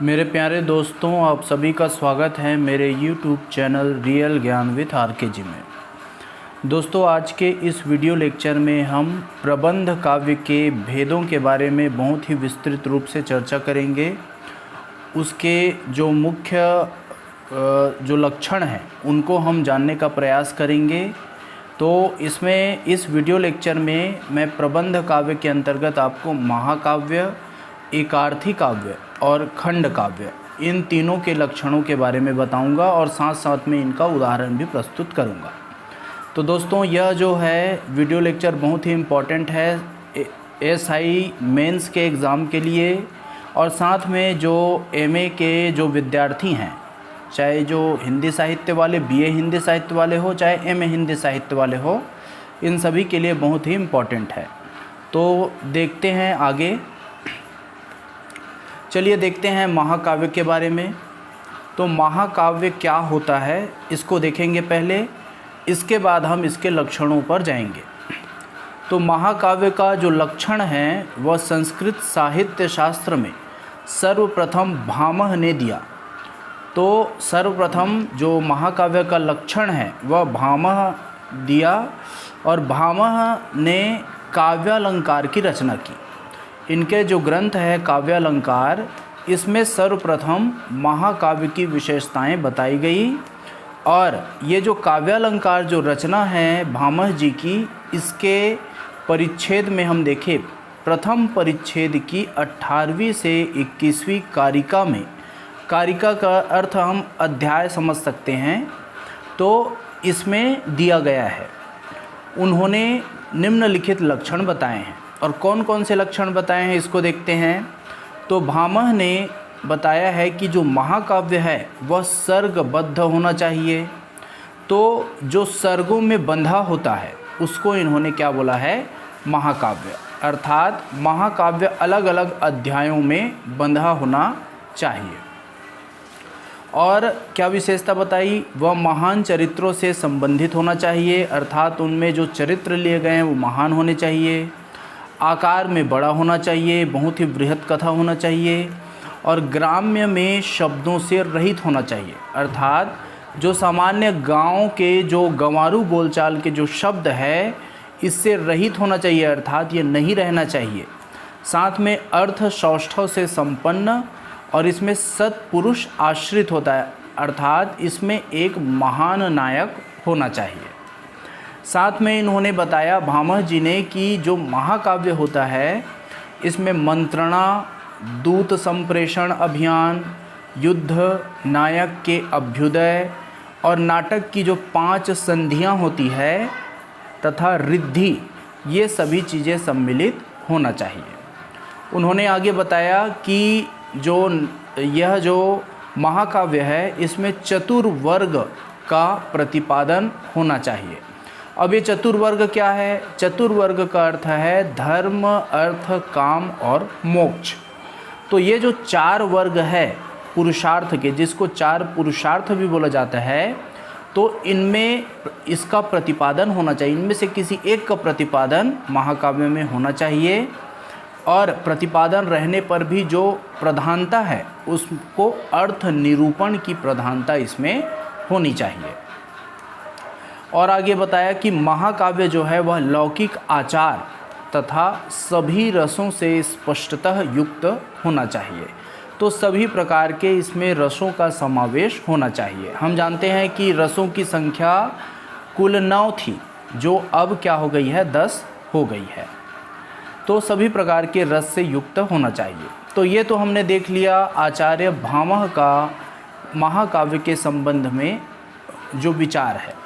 मेरे प्यारे दोस्तों, आप सभी का स्वागत है मेरे YouTube चैनल रियल ज्ञान विद RKG में। दोस्तों, आज के इस वीडियो लेक्चर में हम प्रबंध काव्य के भेदों के बारे में बहुत ही विस्तृत रूप से चर्चा करेंगे। उसके जो मुख्य जो लक्षण हैं उनको हम जानने का प्रयास करेंगे। तो इस वीडियो लेक्चर में मैं प्रबंध काव्य के अंतर्गत आपको महाकाव्य, एकार्थी काव्य और खंड काव्य, इन तीनों के लक्षणों के बारे में बताऊंगा और साथ साथ में इनका उदाहरण भी प्रस्तुत करूंगा। तो दोस्तों, यह जो है वीडियो लेक्चर बहुत ही इम्पॉर्टेंट है SI मेंस के एग्ज़ाम के लिए, और साथ में जो MA के जो विद्यार्थी हैं, चाहे जो हिंदी साहित्य वाले, BA हिंदी साहित्य वाले हो, चाहे MA हिंदी साहित्य वाले हो, इन सभी के लिए बहुत ही इम्पॉर्टेंट है। तो देखते हैं आगे। चलिए देखते हैं महाकाव्य के बारे में। तो महाकाव्य क्या होता है इसको देखेंगे पहले, इसके बाद हम इसके लक्षणों पर जाएंगे। तो महाकाव्य का जो लक्षण है वह संस्कृत साहित्य शास्त्र में सर्वप्रथम भामह ने दिया। तो सर्वप्रथम जो महाकाव्य का लक्षण है वह भामह दिया, और भामह ने काव्यालंकार की रचना की। इनके जो ग्रंथ है काव्यालंकार, इसमें सर्वप्रथम महाकाव्य की विशेषताएं बताई गई। और ये जो काव्यालंकार जो रचना है भामह जी की, इसके परिच्छेद में हम देखें, प्रथम परिच्छेद की 18वीं से 21वीं कारिका में, कारिका का अर्थ हम अध्याय समझ सकते हैं, तो इसमें दिया गया है। उन्होंने निम्नलिखित लक्षण बताए हैं, और कौन कौन से लक्षण बताए हैं इसको देखते हैं। तो भामह ने बताया है कि जो महाकाव्य है वह सर्गबद्ध होना चाहिए। तो जो सर्गों में बंधा होता है उसको इन्होंने क्या बोला है, महाकाव्य। अर्थात महाकाव्य अलग अलग अध्यायों में बंधा होना चाहिए। और क्या विशेषता बताई, वह महान चरित्रों से संबंधित होना चाहिए। अर्थात उनमें जो चरित्र लिए गए हैं वो महान होने चाहिए। आकार में बड़ा होना चाहिए, बहुत ही बृहत कथा होना चाहिए। और ग्राम्य में शब्दों से रहित होना चाहिए। अर्थात जो सामान्य गांव के जो गंवारू बोलचाल के जो शब्द है, इससे रहित होना चाहिए, अर्थात ये नहीं रहना चाहिए। साथ में अर्थ सौष्ठव से संपन्न, और इसमें सत्पुरुष आश्रित होता है, अर्थात इसमें एक महान नायक होना चाहिए। साथ में इन्होंने बताया भामह जी ने कि जो महाकाव्य होता है इसमें मंत्रणा, दूत संप्रेषण अभियान, युद्ध, नायक के अभ्युदय और नाटक की जो 5 संधियां होती है तथा रिद्धि, ये सभी चीज़ें सम्मिलित होना चाहिए। उन्होंने आगे बताया कि यह जो महाकाव्य है इसमें चतुर्वर्ग का प्रतिपादन होना चाहिए। अब ये चतुर्वर्ग क्या है? चतुर्वर्ग का अर्थ है धर्म, अर्थ, काम और मोक्ष। तो ये जो 4 वर्ग है पुरुषार्थ के, जिसको 4 पुरुषार्थ भी बोला जाता है, तो इनमें इसका प्रतिपादन होना चाहिए। इनमें से किसी एक का प्रतिपादन महाकाव्य में होना चाहिए, और प्रतिपादन रहने पर भी जो प्रधानता है उसको अर्थ निरूपण की प्रधानता इसमें होनी चाहिए। और आगे बताया कि महाकाव्य जो है वह लौकिक आचार तथा सभी रसों से स्पष्टतः युक्त होना चाहिए। तो सभी प्रकार के इसमें रसों का समावेश होना चाहिए। हम जानते हैं कि रसों की संख्या कुल 9 थी, जो अब क्या हो गई है, 10 हो गई है। तो सभी प्रकार के रस से युक्त होना चाहिए। तो ये तो हमने देख लिया आचार्य भामह का महाकाव्य के संबंध में जो विचार है।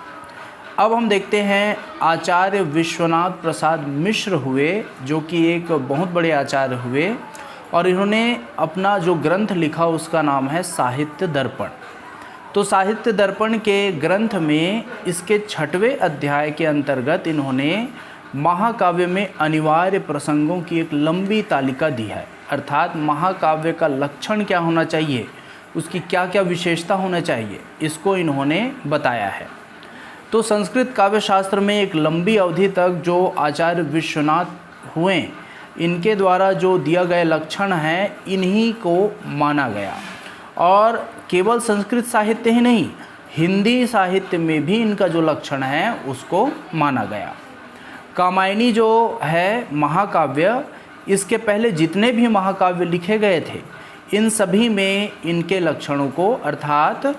अब हम देखते हैं आचार्य विश्वनाथ प्रसाद मिश्र हुए, जो कि एक बहुत बड़े आचार्य हुए, और इन्होंने अपना जो ग्रंथ लिखा उसका नाम है साहित्य दर्पण। तो साहित्य दर्पण के ग्रंथ में इसके 6वें अध्याय के अंतर्गत इन्होंने महाकाव्य में अनिवार्य प्रसंगों की एक लंबी तालिका दी है। अर्थात महाकाव्य का लक्षण क्या होना चाहिए, उसकी क्या क्या विशेषता होना चाहिए, इसको इन्होंने बताया है। तो संस्कृत काव्य शास्त्र में एक लंबी अवधि तक जो आचार्य विश्वनाथ हुए, इनके द्वारा जो दिया गया लक्षण है इन्हीं को माना गया। और केवल संस्कृत साहित्य ही नहीं, हिंदी साहित्य में भी इनका जो लक्षण है उसको माना गया। कामायनी जो है महाकाव्य, इसके पहले जितने भी महाकाव्य लिखे गए थे इन सभी में इनके लक्षणों को अर्थात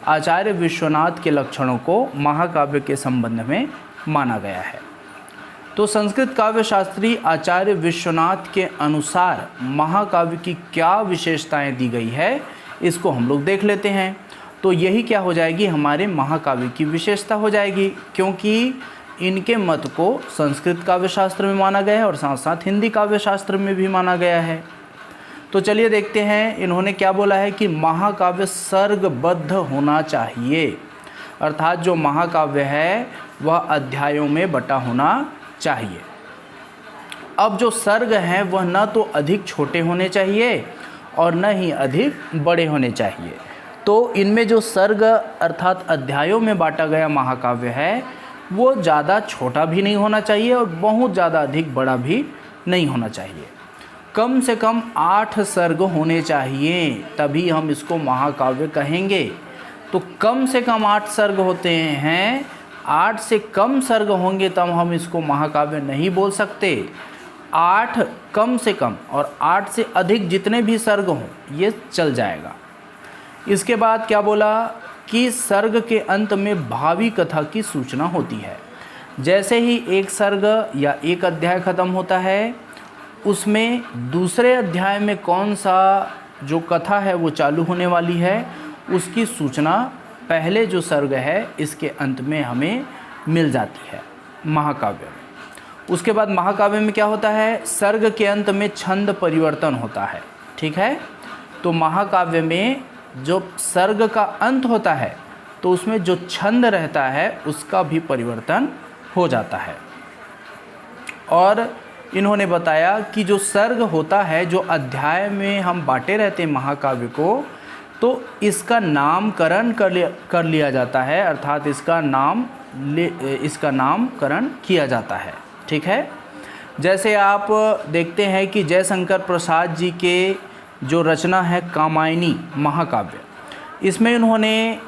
आचार्य विश्वनाथ के लक्षणों को महाकाव्य के संबंध में माना गया है। तो संस्कृत काव्य शास्त्री आचार्य विश्वनाथ के अनुसार महाकाव्य की क्या विशेषताएं दी गई है इसको हम लोग देख लेते हैं। तो यही क्या हो जाएगी, हमारे महाकाव्य की विशेषता हो जाएगी, क्योंकि इनके मत को संस्कृत काव्य शास्त्र में माना गया है और साथ साथ हिंदी काव्य शास्त्र में भी माना गया है। तो चलिए देखते हैं इन्होंने क्या बोला है कि महाकाव्य सर्गबद्ध होना चाहिए, अर्थात जो महाकाव्य है वह अध्यायों में बटा होना चाहिए। अब जो सर्ग हैं वह न तो अधिक छोटे होने चाहिए और न ही अधिक बड़े होने चाहिए। तो इनमें जो सर्ग अर्थात अध्यायों में बांटा गया महाकाव्य है वो ज़्यादा छोटा भी नहीं होना चाहिए और बहुत ज़्यादा अधिक बड़ा भी नहीं होना चाहिए। कम से कम 8 सर्ग होने चाहिए, तभी हम इसको महाकाव्य कहेंगे। तो कम से कम 8 सर्ग होते हैं, 8 से कम सर्ग होंगे तब हम इसको महाकाव्य नहीं बोल सकते। 8 कम से कम और 8 से अधिक जितने भी सर्ग हों ये चल जाएगा। इसके बाद क्या बोला कि सर्ग के अंत में भावी कथा की सूचना होती है। जैसे ही एक सर्ग या एक अध्याय ख़त्म होता है उसमें दूसरे अध्याय में कौन सा जो कथा है वो चालू होने वाली है उसकी सूचना पहले जो सर्ग है इसके अंत में हमें मिल जाती है महाकाव्य में। उसके बाद महाकाव्य में क्या होता है, सर्ग के अंत में छंद परिवर्तन होता है। ठीक है, तो महाकाव्य में जो सर्ग का अंत होता है तो उसमें जो छंद रहता है उसका भी परिवर्तन हो जाता है। और इन्होंने बताया कि जो सर्ग होता है, जो अध्याय में हम बांटे रहते हैं महाकाव्य को, तो इसका नामकरण कर लिया जाता है, अर्थात इसका नामकरण किया जाता है। ठीक है, जैसे आप देखते हैं कि जयशंकर प्रसाद जी के जो रचना है कामायनी महाकाव्य, इसमें उन्होंने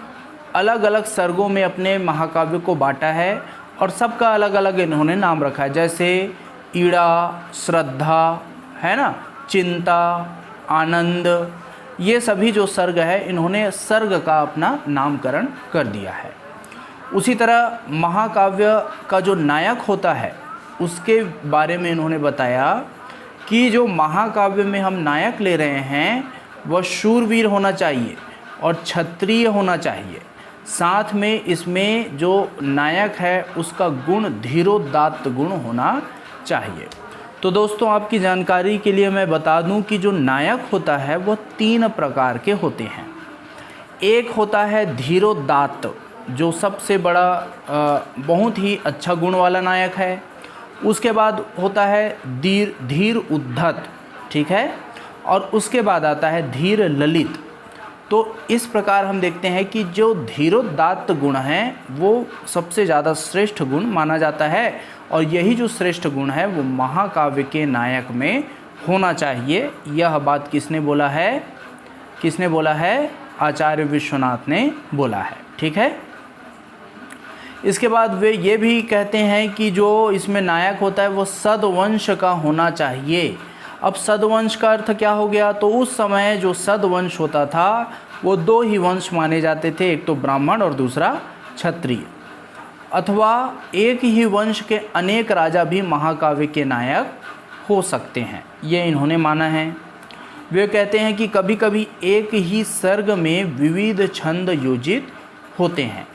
अलग अलग सर्गों में अपने महाकाव्य को बांटा है और सबका अलग अलग इन्होंने नाम रखा है। जैसे ईड़ा, श्रद्धा है ना, चिंता, आनंद, ये सभी जो सर्ग है इन्होंने सर्ग का अपना नामकरण कर दिया है। उसी तरह महाकाव्य का जो नायक होता है उसके बारे में इन्होंने बताया कि जो महाकाव्य में हम नायक ले रहे हैं वह शूरवीर होना चाहिए और क्षत्रिय होना चाहिए। साथ में इसमें जो नायक है उसका गुण धीरोदात्त गुण होना चाहिए। तो दोस्तों आपकी जानकारी के लिए मैं बता दूं कि जो नायक होता है वह 3 प्रकार के होते हैं। एक होता है धीरोदात्त, जो सबसे बड़ा बहुत ही अच्छा गुण वाला नायक है। उसके बाद होता है धीर उद्धत, ठीक है, और उसके बाद आता है धीर ललित। तो इस प्रकार हम देखते हैं कि जो धीरोदात्त गुण है वो सबसे ज़्यादा श्रेष्ठ गुण माना जाता है और यही जो श्रेष्ठ गुण है वो महाकाव्य के नायक में होना चाहिए। यह बात किसने बोला है? किसने बोला है? आचार्य विश्वनाथ ने बोला है। ठीक है, इसके बाद वे ये भी कहते हैं कि जो इसमें नायक होता है वो सदवंश का होना चाहिए। अब सदवंश का अर्थ क्या हो गया? तो उस समय जो सदवंश होता था वो 2 ही वंश माने जाते थे, एक तो ब्राह्मण और दूसरा क्षत्रिय, अथवा एक ही वंश के अनेक राजा भी महाकाव्य के नायक हो सकते हैं, ये इन्होंने माना है। वे कहते हैं कि कभी कभी एक ही सर्ग में विविध छंद योजित होते हैं,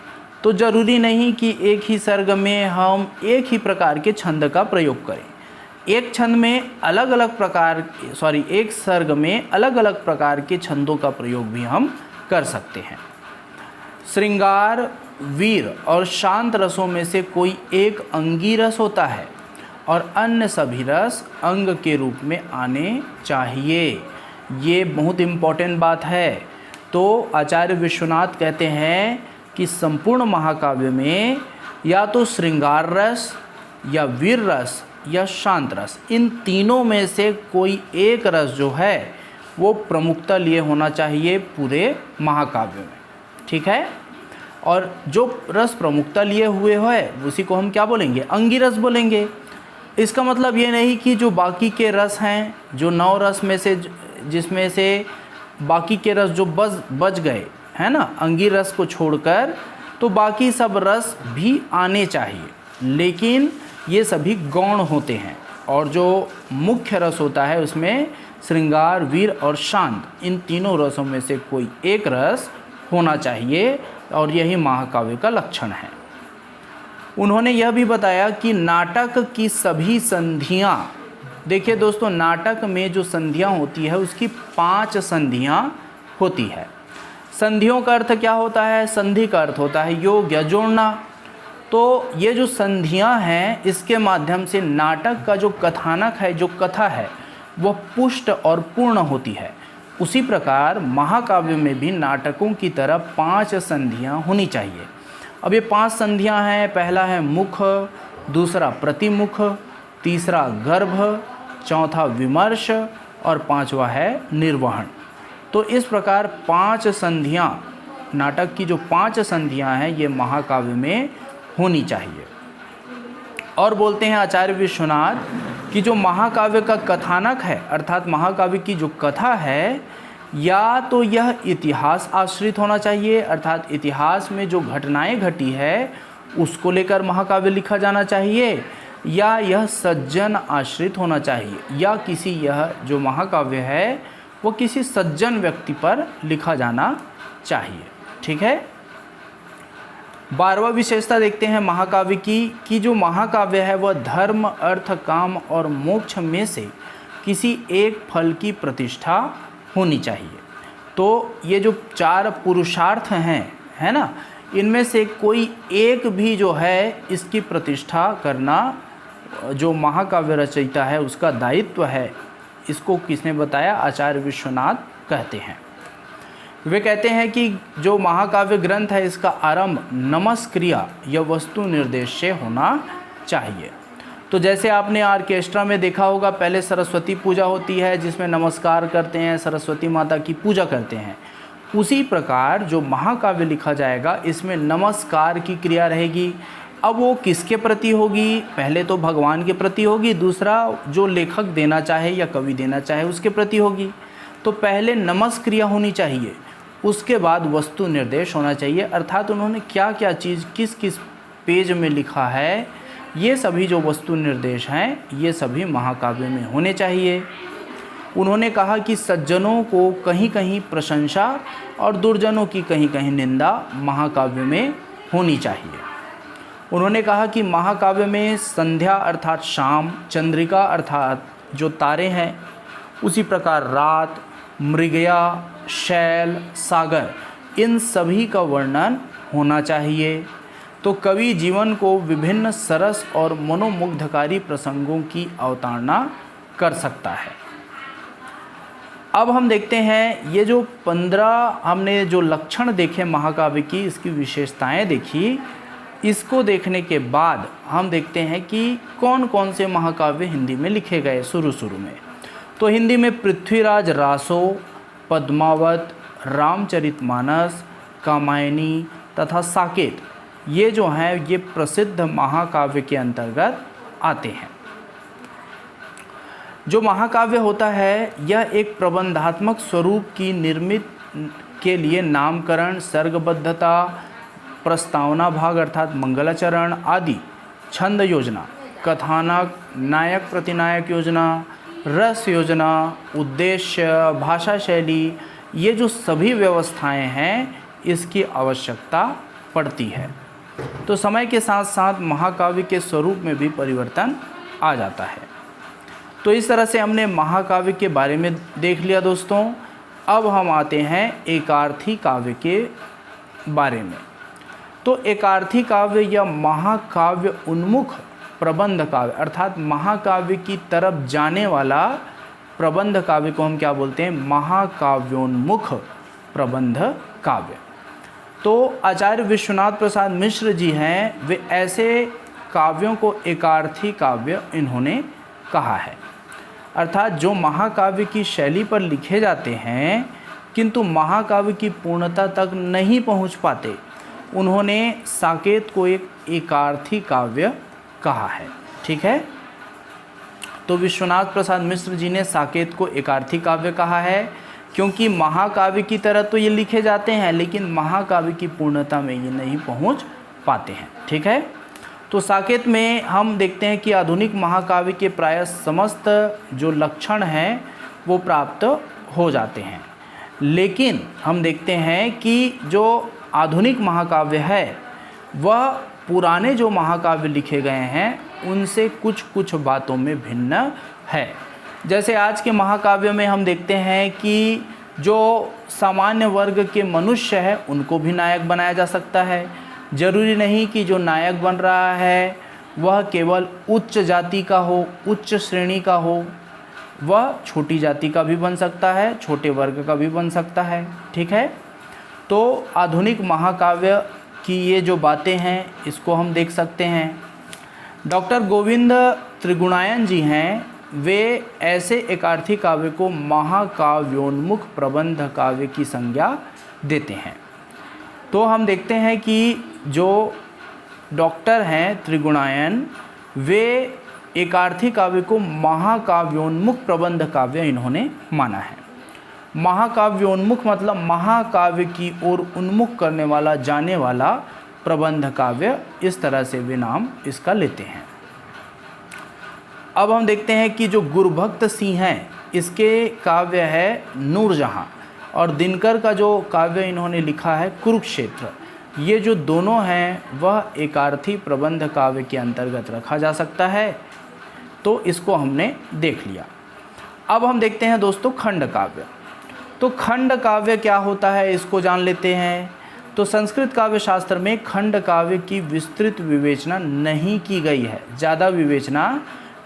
तो ज़रूरी नहीं कि एक ही सर्ग में हम एक ही प्रकार के छंद का प्रयोग करें। एक छंद में एक सर्ग में अलग अलग प्रकार के छंदों का प्रयोग भी हम कर सकते हैं। श्रृंगार, वीर और शांत रसों में से कोई एक अंगी रस होता है और अन्य सभी रस अंग के रूप में आने चाहिए। ये बहुत इम्पोर्टेंट बात है। तो आचार्य विश्वनाथ कहते हैं कि संपूर्ण महाकाव्य में या तो श्रृंगार रस या वीर रस या शांत रस, इन तीनों में से कोई एक रस जो है वो प्रमुखता लिए होना चाहिए पूरे महाकाव्य में। ठीक है, और जो रस प्रमुखता लिए हुए है उसी को हम क्या बोलेंगे, अंगिरस बोलेंगे। इसका मतलब ये नहीं कि जो बाकी के रस हैं, जो 9 रस में से जिसमें से बाकी के रस जो बच गए है ना, अंगिर रस को छोड़कर, तो बाकी सब रस भी आने चाहिए, लेकिन ये सभी गौण होते हैं। और जो मुख्य रस होता है उसमें श्रृंगार, वीर और शांत, इन तीनों रसों में से कोई एक रस होना चाहिए, और यही महाकाव्य का लक्षण है। उन्होंने यह भी बताया कि नाटक की सभी संधियाँ, देखिए दोस्तों, नाटक में जो संधियाँ होती है उसकी 5 संधियाँ होती है। संधियों का अर्थ क्या होता है, संधि का अर्थ होता है योग या जोड़ना। तो ये जो संधियाँ हैं इसके माध्यम से नाटक का जो कथानक है, जो कथा है, वह पुष्ट और पूर्ण होती है। उसी प्रकार महाकाव्य में भी नाटकों की तरह 5 संधियाँ होनी चाहिए। अब ये 5 संधियाँ हैं, पहला है मुख, दूसरा प्रतिमुख, तीसरा गर्भ, चौथा विमर्श और 5वां है निर्वहन। तो इस प्रकार 5 संधियाँ, नाटक की जो 5 संधियाँ हैं ये महाकाव्य में होनी चाहिए। और बोलते हैं आचार्य विश्वनाथ कि जो महाकाव्य का कथानक है, अर्थात महाकाव्य की जो कथा है, या तो यह इतिहास आश्रित होना चाहिए, अर्थात इतिहास में जो घटनाएं घटी है उसको लेकर महाकाव्य लिखा जाना चाहिए, या यह सज्जन आश्रित होना चाहिए, या किसी यह जो महाकाव्य है वो किसी सज्जन व्यक्ति पर लिखा जाना चाहिए। ठीक है, 12वां विशेषता देखते हैं महाकाव्य की, कि जो महाकाव्य है वह धर्म, अर्थ, काम और मोक्ष में से किसी एक फल की प्रतिष्ठा होनी चाहिए। तो ये जो 4 पुरुषार्थ हैं, है ना, इनमें से कोई एक भी जो है इसकी प्रतिष्ठा करना जो महाकाव्य रचयिता है उसका दायित्व है। इसको किसने बताया, आचार्य विश्वनाथ कहते हैं। वे कहते हैं कि जो महाकाव्य ग्रंथ है इसका आरंभ नमस्क्रिया या वस्तु निर्देश से होना चाहिए। तो जैसे आपने ऑर्केस्ट्रा में देखा होगा, पहले सरस्वती पूजा होती है जिसमें नमस्कार करते हैं, सरस्वती माता की पूजा करते हैं। उसी प्रकार जो महाकाव्य लिखा जाएगा इसमें नमस्कार की क्रिया रहेगी। अब वो किसके प्रति होगी, पहले तो भगवान के प्रति होगी, दूसरा जो लेखक देना चाहे या कवि देना चाहे उसके प्रति होगी। तो पहले नमस्क्रिया होनी चाहिए, उसके बाद वस्तु निर्देश होना चाहिए, अर्थात उन्होंने क्या क्या चीज़ किस किस पेज में लिखा है, ये सभी जो वस्तु निर्देश हैं ये सभी महाकाव्य में होने चाहिए। उन्होंने कहा कि सज्जनों को कहीं कहीं प्रशंसा और दुर्जनों की कहीं कहीं निंदा महाकाव्य में होनी चाहिए। उन्होंने कहा कि महाकाव्य में संध्या अर्थात शाम, चंद्रिका अर्थात जो तारे हैं, उसी प्रकार रात, मृगया, शैल, सागर, इन सभी का वर्णन होना चाहिए। तो कवि जीवन को विभिन्न सरस और मनोमुग्धकारी प्रसंगों की अवतारणा कर सकता है। अब हम देखते हैं ये जो 15 हमने जो लक्षण देखे महाकाव्य की, इसकी विशेषताएं देखी, इसको देखने के बाद हम देखते हैं कि कौन कौन से महाकाव्य हिंदी में लिखे गए शुरू में। तो हिंदी में पृथ्वीराज रासो, पद्मावत, रामचरितमानस, कामायनी तथा साकेत, ये जो हैं ये प्रसिद्ध महाकाव्य के अंतर्गत आते हैं। जो महाकाव्य होता है यह एक प्रबंधात्मक स्वरूप की निर्मित के लिए नामकरण, सर्गबद्धता, प्रस्तावना भाग अर्थात मंगलाचरण आदि, छंद योजना, कथानक, नायक प्रतिनायक योजना, रस योजना, उद्देश्य, भाषा शैली, ये जो सभी व्यवस्थाएं हैं इसकी आवश्यकता पड़ती है। तो समय के साथ साथ महाकाव्य के स्वरूप में भी परिवर्तन आ जाता है। तो इस तरह से हमने महाकाव्य के बारे में देख लिया दोस्तों। अब हम आते हैं एकार्थी काव्य के बारे में। तो एकार्थी काव्य या महाकाव्य उन्मुख प्रबंध काव्य अर्थात महाकाव्य की तरफ जाने वाला प्रबंध काव्य को हम क्या बोलते हैं, महाकाव्योन्मुख प्रबंध काव्य। तो आचार्य विश्वनाथ प्रसाद मिश्र जी हैं, वे ऐसे काव्यों को एकार्थी काव्य इन्होंने कहा है। अर्थात जो महाकाव्य की शैली पर लिखे जाते हैं किंतु महाकाव्य की पूर्णता तक नहीं पहुंच पाते, उन्होंने साकेत को एक एकार्थी काव्य कहा है। ठीक है, तो विश्वनाथ प्रसाद मिश्र जी ने साकेत को एकार्थी काव्य कहा है, क्योंकि महाकाव्य की तरह तो ये लिखे जाते हैं लेकिन महाकाव्य की पूर्णता में ये नहीं पहुंच पाते हैं। ठीक है, तो साकेत में हम देखते हैं कि आधुनिक महाकाव्य के प्रायः समस्त जो लक्षण हैं वो प्राप्त हो जाते हैं, लेकिन हम देखते हैं कि जो आधुनिक महाकाव्य है वह पुराने जो महाकाव्य लिखे गए हैं उनसे कुछ कुछ बातों में भिन्न है। जैसे आज के महाकाव्य में हम देखते हैं कि जो सामान्य वर्ग के मनुष्य है उनको भी नायक बनाया जा सकता है। जरूरी नहीं कि जो नायक बन रहा है वह केवल उच्च जाति का हो, उच्च श्रेणी का हो, वह छोटी जाति का भी बन सकता है, छोटे वर्ग का भी बन सकता है। ठीक है, तो आधुनिक महाकाव्य की ये जो बातें हैं इसको हम देख सकते हैं। डॉक्टर गोविंद त्रिगुणायन जी हैं, वे ऐसे एकार्थी काव्य को महाकाव्योन्मुख प्रबंध काव्य की संज्ञा देते हैं। तो हम देखते हैं कि जो डॉक्टर हैं त्रिगुणायन, वे एकार्थी काव्य को महाकाव्योन्मुख प्रबंध काव्य इन्होंने माना है। महाकाव्योन्मुख मतलब महाकाव्य की ओर उन्मुख करने वाला, जाने वाला प्रबंध काव्य, इस तरह से वे नाम इसका लेते हैं। अब हम देखते हैं कि जो गुरुभक्त सिंह हैं इसके काव्य है नूरजहाँ, और दिनकर का जो काव्य इन्होंने लिखा है कुरुक्षेत्र, ये जो दोनों हैं वह एकार्थी प्रबंध काव्य के अंतर्गत रखा जा सकता है। तो इसको हमने देख लिया। अब हम देखते हैं दोस्तों खंड काव्य। तो खंड काव्य क्या होता है इसको जान लेते हैं। तो संस्कृत काव्य शास्त्र में खंड काव्य की विस्तृत विवेचना नहीं की गई है, ज़्यादा विवेचना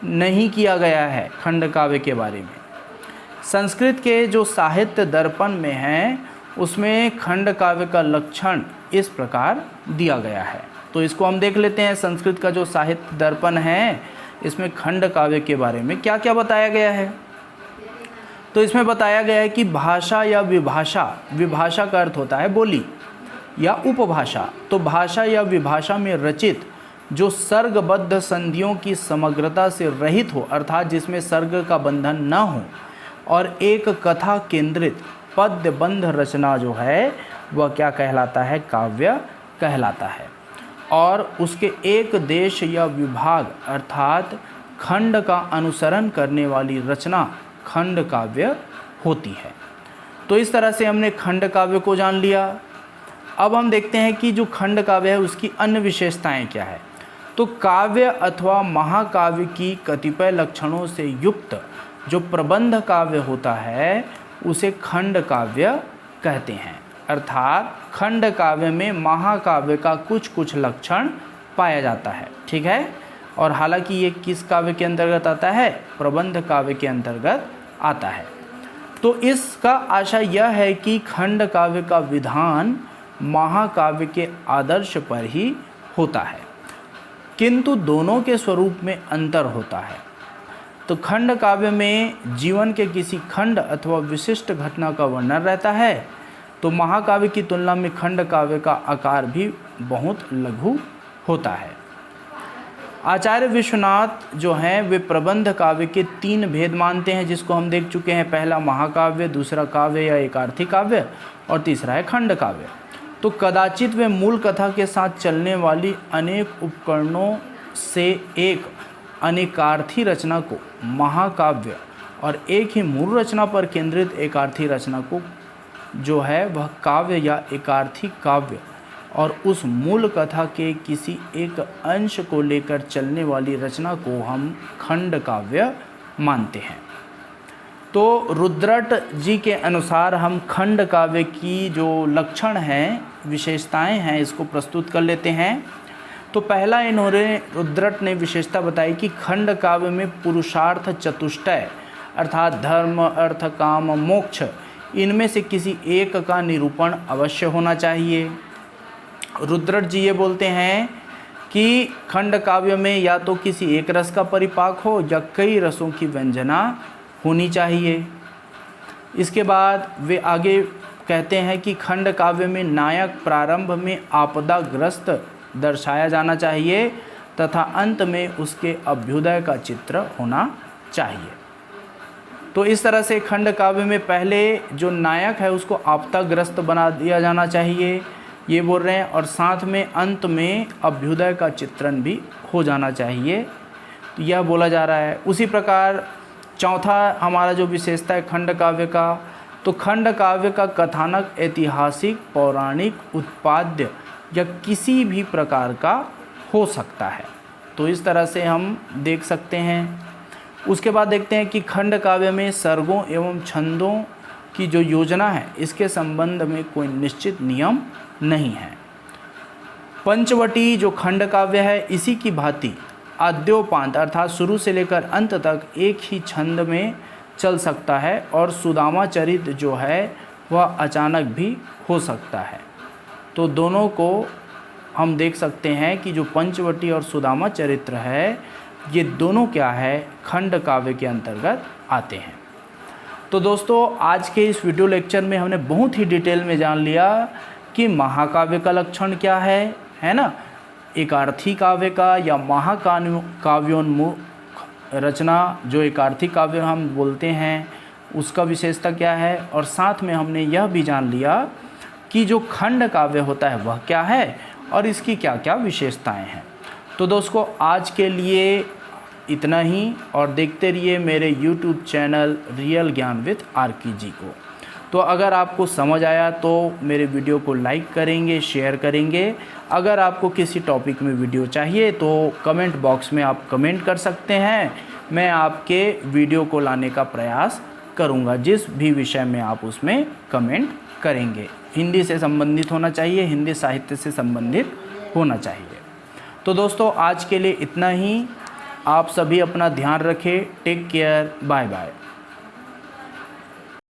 नहीं किया गया है खंड काव्य के बारे में। संस्कृत के जो साहित्य दर्पण में है उसमें खंड काव्य का लक्षण इस प्रकार दिया गया है। तो इसको हम देख लेते हैं। संस्कृत का जो साहित्य दर्पण है इसमें खंड काव्य के बारे में क्या क्या बताया गया है। तो इसमें बताया गया है कि भाषा या विभाषा, विभाषा का अर्थ होता है बोली या उपभाषा, तो भाषा या विभाषा में रचित जो सर्गबद्ध संधियों की समग्रता से रहित हो, अर्थात जिसमें सर्ग का बंधन न हो, और एक कथा केंद्रित पद्यबंध रचना जो है वह क्या कहलाता है, काव्य कहलाता है। और उसके एक देश या विभाग अर्थात खंड का अनुसरण करने वाली रचना खंड काव्य होती है। तो इस तरह से हमने खंड काव्य को जान लिया। अब हम देखते हैं कि जो खंड काव्य है उसकी अन्य विशेषताएं क्या है। तो काव्य अथवा महाकाव्य की कतिपय लक्षणों से युक्त जो प्रबंध काव्य होता है उसे खंड काव्य कहते हैं। अर्थात खंड काव्य में महाकाव्य का कुछ कुछ लक्षण पाया जाता है। ठीक है, और हालांकि ये किस काव्य के अंतर्गत आता है, प्रबंध काव्य के अंतर्गत आता है। तो इसका आशय यह है कि खंड काव्य का विधान महाकाव्य के आदर्श पर ही होता है, किंतु दोनों के स्वरूप में अंतर होता है। तो खंड काव्य में जीवन के किसी खंड अथवा विशिष्ट घटना का वर्णन रहता है, तो महाकाव्य की तुलना में खंड काव्य का आकार भी बहुत लघु होता है। आचार्य विश्वनाथ जो हैं वे प्रबंध काव्य के 3 भेद मानते हैं, जिसको हम देख चुके हैं। पहला महाकाव्य, दूसरा काव्य या एकार्थी काव्य, और तीसरा है खंड काव्य। तो कदाचित वे मूल कथा के साथ चलने वाली अनेक उपकरणों से एक अनेकार्थी रचना को महाकाव्य और एक ही मूल रचना पर केंद्रित एकार्थी रचना को जो है वह काव्य या एकार्थी काव्य, और उस मूल कथा के किसी एक अंश को लेकर चलने वाली रचना को हम खंड काव्य मानते हैं। तो रुद्रट जी के अनुसार हम खंड काव्य की जो लक्षण हैं, विशेषताएं हैं, इसको प्रस्तुत कर लेते हैं। तो पहला इन्होंने रुद्रट ने विशेषता बताई कि खंड काव्य में पुरुषार्थ चतुष्टय अर्थात धर्म, अर्थ, काम, मोक्ष, इनमें से किसी एक का निरूपण अवश्य होना चाहिए। रुद्रट जी ये बोलते हैं कि खंड काव्य में या तो किसी एक रस का परिपाक हो या कई रसों की व्यंजना होनी चाहिए। इसके बाद वे आगे कहते हैं कि खंड काव्य में नायक प्रारंभ में आपदाग्रस्त दर्शाया जाना चाहिए तथा अंत में उसके अभ्युदय का चित्र होना चाहिए। तो इस तरह से खंड काव्य में पहले जो नायक है उसको आपदाग्रस्त बना दिया जाना चाहिए, ये बोल रहे हैं, और साथ में अंत में अभ्युदय का चित्रण भी हो जाना चाहिए, तो यह बोला जा रहा है। उसी प्रकार चौथा हमारा जो विशेषता है खंड काव्य का, तो खंड काव्य का कथानक ऐतिहासिक, पौराणिक, उत्पाद्य या किसी भी प्रकार का हो सकता है। तो इस तरह से हम देख सकते हैं। उसके बाद देखते हैं कि खंड काव्य में सर्गों एवं छंदों की जो योजना है इसके संबंध में कोई निश्चित नियम नहीं है। पंचवटी जो खंड काव्य है इसी की भांति आद्योपांत अर्थात शुरू से लेकर अंत तक एक ही छंद में चल सकता है, और सुदामा चरित्र जो है वह अचानक भी हो सकता है। तो दोनों को हम देख सकते हैं कि जो पंचवटी और सुदामा चरित्र है ये दोनों क्या है, खंड काव्य के अंतर्गत आते हैं। तो दोस्तों आज के इस वीडियो लेक्चर में हमने बहुत ही डिटेल में जान लिया कि महाकाव्य का लक्षण क्या है ना, एकार्थी काव्य का या महाकाव्योन्मुख रचना जो एकार्थी काव्य हम बोलते हैं उसका विशेषता क्या है, और साथ में हमने यह भी जान लिया कि जो खंड काव्य होता है वह क्या है और इसकी क्या क्या विशेषताएं हैं। तो दोस्तों आज के लिए इतना ही, और देखते रहिए मेरे YouTube चैनल रियल ज्ञान विद RK को। तो अगर आपको समझ आया तो मेरे वीडियो को लाइक करेंगे, शेयर करेंगे। अगर आपको किसी टॉपिक में वीडियो चाहिए तो कमेंट बॉक्स में आप कमेंट कर सकते हैं, मैं आपके वीडियो को लाने का प्रयास करूंगा। जिस भी विषय में आप उसमें कमेंट करेंगे, हिंदी से संबंधित होना चाहिए, हिंदी साहित्य से संबंधित होना चाहिए। तो दोस्तों आज के लिए इतना ही। आप सभी अपना ध्यान रखें। Take care, bye bye.